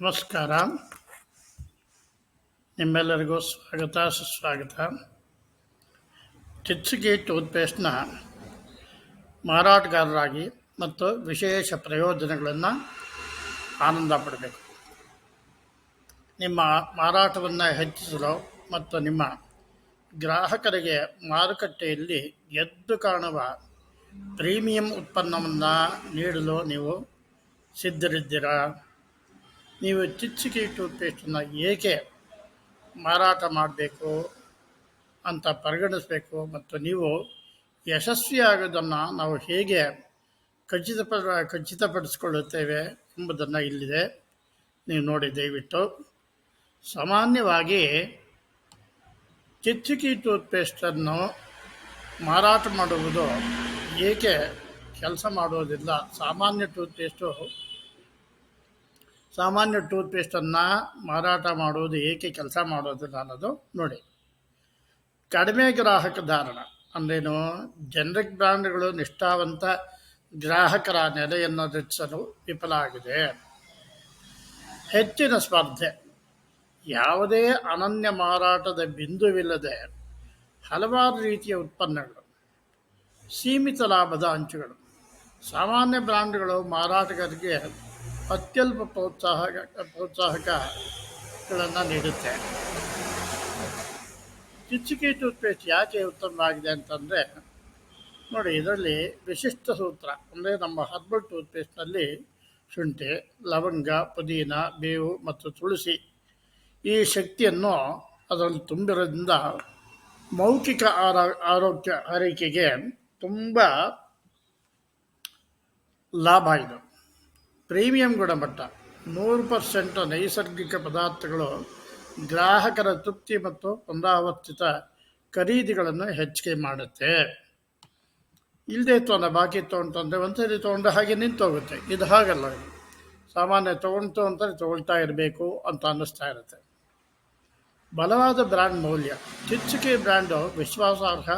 ನಮಸ್ಕಾರ. ನಿಮ್ಮೆಲ್ಲರಿಗೂ ಸ್ವಾಗತ ಸುಸ್ವಾಗತ. ಚಿಚ್ಚಿಗೆ ಟೂತ್ಪೇಸ್ಟ್ನ ಮಾರಾಟಗಾರರಾಗಿ ಮತ್ತು ವಿಶೇಷ ಪ್ರಯೋಜನಗಳನ್ನು ಆನಂದ ಪಡಬೇಕು. ನಿಮ್ಮ ಮಾರಾಟವನ್ನು ಹೆಚ್ಚಿಸಲು ಮತ್ತು ನಿಮ್ಮ ಗ್ರಾಹಕರಿಗೆ ಮಾರುಕಟ್ಟೆಯಲ್ಲಿ ಎದ್ದು ಕಾಣುವ ಪ್ರೀಮಿಯಂ ಉತ್ಪನ್ನವನ್ನು ನೀಡಲು ನೀವು ಸಿದ್ಧರಿದ್ದೀರಾ? ನೀವು ಚಿಚ್ಚಿಗೆ ಟೂತ್ಪೇಸ್ಟನ್ನು ಏಕೆ ಮಾರಾಟ ಮಾಡಬೇಕು ಅಂತ ಪರಿಗಣಿಸಬೇಕು ಮತ್ತು ನೀವು ಯಶಸ್ವಿಯಾಗೋದನ್ನು ನಾವು ಹೇಗೆ ಖಚಿತಪಡಿಸಿಕೊಳ್ಳುತ್ತೇವೆ ಎಂಬುದನ್ನು ಇಲ್ಲಿದೆ, ನೀವು ನೋಡಿ ದಯವಿಟ್ಟು. ಸಾಮಾನ್ಯವಾಗಿ ಚಿಚ್ಚಿಗೆ ಟೂತ್ಪೇಸ್ಟನ್ನು ಮಾರಾಟ ಮಾಡುವುದು ಏಕೆ ಕೆಲಸ ಮಾಡುವುದಿಲ್ಲ, ಸಾಮಾನ್ಯ ಟೂತ್ಪೇಸ್ಟನ್ನು ಮಾರಾಟ ಮಾಡುವುದು ಏಕೆ ಕೆಲಸ ಮಾಡೋದಿಲ್ಲ ಅನ್ನೋದು ನೋಡಿ. ಕಡಿಮೆ ಗ್ರಾಹಕ ಧಾರಣ ಅಂದ್ರೇನು? ಜನರಿಕ್ ಬ್ರ್ಯಾಂಡ್ಗಳು ನಿಷ್ಠಾವಂತ ಗ್ರಾಹಕರ ನೆಲೆಯನ್ನು ರಚಿಸಲು ವಿಫಲ ಆಗಿದೆ. ಹೆಚ್ಚಿನ ಸ್ಪರ್ಧೆ, ಯಾವುದೇ ಅನನ್ಯ ಮಾರಾಟದ ಬಿಂದುವಿಲ್ಲದೆ ಹಲವಾರು ರೀತಿಯ ಉತ್ಪನ್ನಗಳು, ಸೀಮಿತ ಲಾಭದ ಅಂಚುಗಳು. ಸಾಮಾನ್ಯ ಬ್ರ್ಯಾಂಡ್ಗಳು ಮಾರಾಟಗಾರರಿಗೆ ಅತ್ಯಲ್ಪ ಪ್ರೋತ್ಸಾಹಕಗಳನ್ನು ನೀಡುತ್ತೆ. ಚಿಚ್ಚಿಗೆ ಟೂತ್ಪೇಸ್ಟ್ ಯಾಕೆ ಉತ್ತಮವಾಗಿದೆ ಅಂತಂದರೆ ನೋಡಿ, ಇದರಲ್ಲಿ ವಿಶಿಷ್ಟ ಸೂತ್ರ ಅಂದರೆ ನಮ್ಮ ಹರ್ಬಲ್ ಟೂತ್ಪೇಸ್ಟ್ನಲ್ಲಿ ಶುಂಠಿ, ಲವಂಗ, ಪುದೀನ, ಬೇವು ಮತ್ತು ತುಳಸಿ ಈ ಶಕ್ತಿಯನ್ನು ಅದರಲ್ಲಿ ತುಂಬಿರೋದ್ರಿಂದ ಮೌಖಿಕ ಆರೋಗ್ಯ ಆರೈಕೆಗೆ ತುಂಬ ಲಾಭ ಇದು. ಪ್ರೀಮಿಯಂ ಗುಣಮಟ್ಟ, 100% ನೈಸರ್ಗಿಕ ಪದಾರ್ಥಗಳು ಗ್ರಾಹಕರ ತೃಪ್ತಿ ಮತ್ತು ಪುನರಾವರ್ತಿತ ಖರೀದಿಗಳನ್ನು ಹೆಚ್ಚಿಗೆ ಮಾಡುತ್ತೆ. ಇಲ್ಲದೆ ಬಾಕಿ ತೊಗೊಂಡ್ರೆ ಒಂದ್ಸರಿ ತೊಗೊಂಡು ಹಾಗೆ ನಿಂತೋಗುತ್ತೆ. ಇದು ಹಾಗಲ್ಲ, ಸಾಮಾನ್ಯ ತೊಗೊಳ್ತಾ ಇರಬೇಕು ಅಂತ ಅನ್ನಿಸ್ತಾ ಇರುತ್ತೆ. ಬಲವಾದ ಬ್ರ್ಯಾಂಡ್ ಮೌಲ್ಯ, ಚಿಚ್ಚಿಗೆ ಬ್ರ್ಯಾಂಡು ವಿಶ್ವಾಸಾರ್ಹ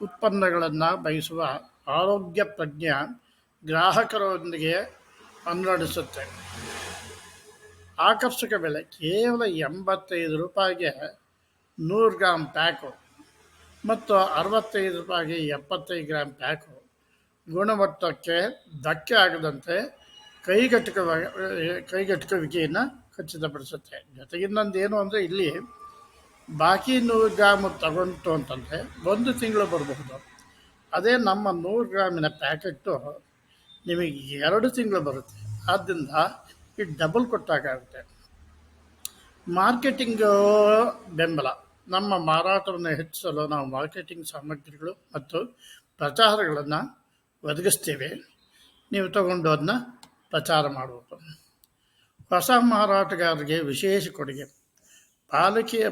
ಉತ್ಪನ್ನಗಳನ್ನು ಬಯಸುವ ಆರೋಗ್ಯ ಪ್ರಜ್ಞೆ ಗ್ರಾಹಕರೊಂದಿಗೆ ಅನ್ವಡಿಸುತ್ತೆ. ಆಕರ್ಷಕ ಬೆಲೆ, ಕೇವಲ 85 ರೂಪಾಯಿಗೆ 100 ಗ್ರಾಮ್ ಪ್ಯಾಕು ಮತ್ತು 65 ರೂಪಾಯಿಗೆ 75 ಗ್ರಾಮ್ ಪ್ಯಾಕು ಗುಣಮಟ್ಟಕ್ಕೆ ಧಕ್ಕೆ ಆಗದಂತೆ ಕೈಗೆಟುಕುವಿಕೆಯನ್ನು ಖಚಿತಪಡಿಸುತ್ತೆ. ಜೊತೆಗೆ ಇನ್ನೊಂದು ಏನು ಅಂದರೆ, ಇಲ್ಲಿ ಬಾಕಿ 100 ಗ್ರಾಮ್ ತಗೊಂಡು ಅಂತಂದರೆ 1 ತಿಂಗಳು ಬರಬಹುದು. ಅದೇ ನಮ್ಮ 100 ಗ್ರಾಮಿನ ಪ್ಯಾಕೆಟ್ಟು ನಿಮಗೆ 2 ತಿಂಗಳು ಬರುತ್ತೆ. ಆದ್ದರಿಂದ ಇದು ಡಬಲ್ ಕೊಟ್ಟಾಗುತ್ತೆ. ಮಾರ್ಕೆಟಿಂಗ್ ಬೆಂಬಲ, ನಮ್ಮ ಮಾರಾಟವನ್ನು ಹೆಚ್ಚಿಸಲು ನಾವು ಮಾರ್ಕೆಟಿಂಗ್ ಸಾಮಗ್ರಿಗಳು ಮತ್ತು ಪ್ರಚಾರಗಳನ್ನು ಒದಗಿಸ್ತೇವೆ. ನೀವು ತಗೊಂಡು ಅದನ್ನ ಪ್ರಚಾರ ಮಾಡುವುದು. ಹೊಸ ಮಾರಾಟಗಾರರಿಗೆ ವಿಶೇಷ ಕೊಡುಗೆ,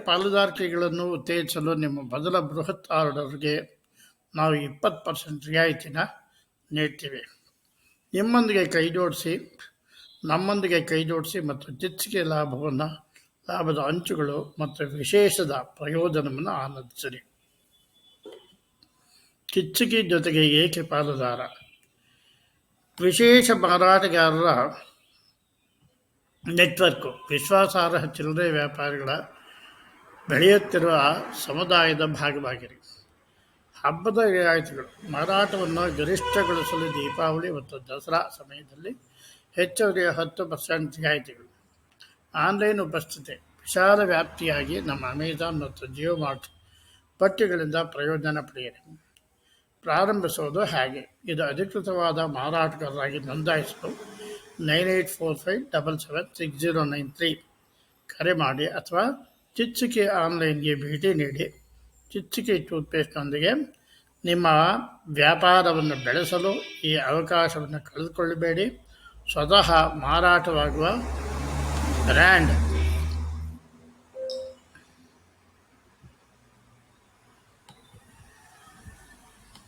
ಪಾಲುದಾರಿಕೆಗಳನ್ನು ಉತ್ತೇಜಿಸಲು ನಿಮ್ಮ ಮೊದಲ ಬೃಹತ್ ಆರ್ಡರ್ಗೆ ನಾವು 20% ರಿಯಾಯಿತಿನ ನೀಡ್ತೀವಿ. ನಮ್ಮೊಂದಿಗೆ ಕೈ ಜೋಡಿಸಿ ಮತ್ತು ಚಿಚ್ಚಿಗೆ ಲಾಭದ ಅಂಚುಗಳು ಮತ್ತು ವಿಶೇಷದ ಪ್ರಯೋಜನವನ್ನು ಆನಂದಿಸಿರಿ. ಚಿಚ್ಚಿಗೆ ಜೊತೆಗೆ ಏಕೆ ಪಾಲುದಾರ? ವಿಶೇಷ ಮಾರಾಟಗಾರರ ನೆಟ್ವರ್ಕು, ವಿಶ್ವಾಸಾರ್ಹ ಚಿಲ್ಲರೆ ವ್ಯಾಪಾರಿಗಳ ಬೆಳೆಯುತ್ತಿರುವ ಸಮುದಾಯದ ಭಾಗವಾಗಿರಿ. ಹಬ್ಬದ ರಿಯಾಯಿತಿಗಳು, ಮಾರಾಟವನ್ನು ಗರಿಷ್ಠಗೊಳಿಸಲು ದೀಪಾವಳಿ ಮತ್ತು ದಸರಾ ಸಮಯದಲ್ಲಿ ಹೆಚ್ಚುವರಿ 10% ರಿಯಾಯಿತಿಗಳು. ಆನ್ಲೈನ್ ಉಪಸ್ಥಿತಿ, ವಿಶಾಲ ವ್ಯಾಪ್ತಿಯಾಗಿ ನಮ್ಮ ಅಮೆಜಾನ್ ಮತ್ತು ಜಿಯೋ ಮಾರ್ಟ್ ಪಟ್ಟಿಗಳಿಂದ ಪ್ರಯೋಜನ ಪಡೆಯಿರಿ. ಪ್ರಾರಂಭಿಸುವುದು ಹೇಗೆ? ಇದು ಅಧಿಕೃತವಾದ ಮಾರಾಟಗಾರರಾಗಿ ನೋಂದಾಯಿಸಲು 9845776093 ಕರೆ ಮಾಡಿ ಅಥವಾ ಚಿಚ್ಚಿಗೆ ಆನ್ಲೈನ್ಗೆ ಭೇಟಿ ನೀಡಿ. ಚಿಚ್ಚಿಗೆ ಟೂತ್ಪೇಸ್ಟ್ನೊಂದಿಗೆ ನಿಮ್ಮ ವ್ಯಾಪಾರವನ್ನು ಬೆಳೆಸಲು ಈ ಅವಕಾಶವನ್ನು ಕಳೆದುಕೊಳ್ಳಬೇಡಿ. ಸ್ವತಃ ಮಾರಾಟವಾಗುವ ಬ್ರ್ಯಾಂಡ್